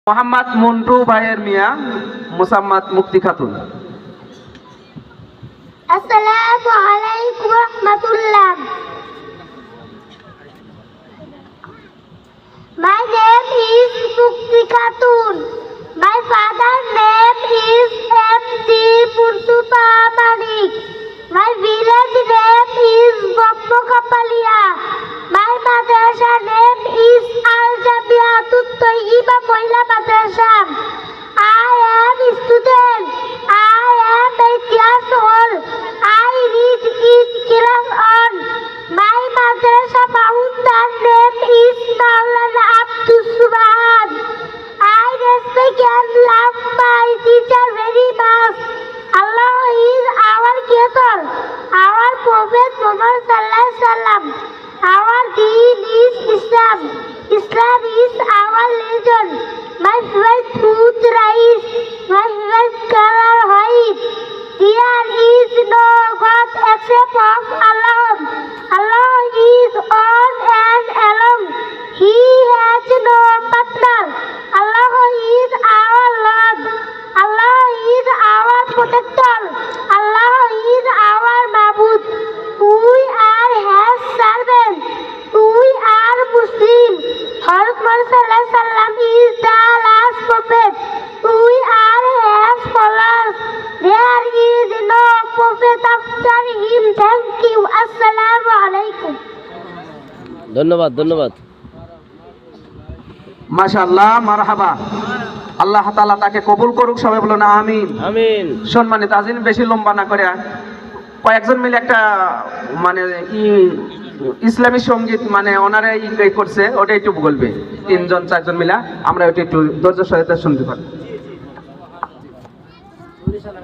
মোহাম্মদ মন্টু ভাইয়ের মিয়া মুসাম্মদ মুক্তি খাতুন। আসসালামু আলাইকুম রাহমাতুল্লাহ। My name is Mukti Khatun. My father's name is M.C. Pursupa Manik. My village name is Bappo Kapalia. My madrasa name is Al Jamiatul Tayyiba Mohila Madrasa. I am a student. I am 8 years old. I read in class on. My madrasa founder name is Maulana Abdul Subhan. I respect and love my teacher very much. Allah is our creator. Our Prophet Muhammad Sallallahu Alaihi Wasallam. Our deen is Islam. Islam is our religion. My favorite food rice. My favorite color white. There is no God except of Allah. Allah is one and alone. He has no partner. Allah is our Lord. Allah is our protector. Allah is our Mabud. We are His servants. We are Muslim. Hazrat Muhammad Sallallahu Alaihi Wasallam is the last prophet. We are His followers. There is no prophet after him. Thank you. Assalamu alaikum. ধন্যবাদ ধন্যবাদ। মাশাআল্লাহ, মারহাবা। আল্লাহ তাআলা তাকে কবুল করুক, সবাই বলুন আমিন আমিন। সম্মানিত আজিম, বেশি লম্বা না করে কয়েকজন মিলে একটা মানে ইসলামী সঙ্গীত মানে ওনারা করছে, ওটা একটু বলবে 3-4জন মিলা, আমরা ওটা একটু ধৈর্য সহিত শুনতে পারি।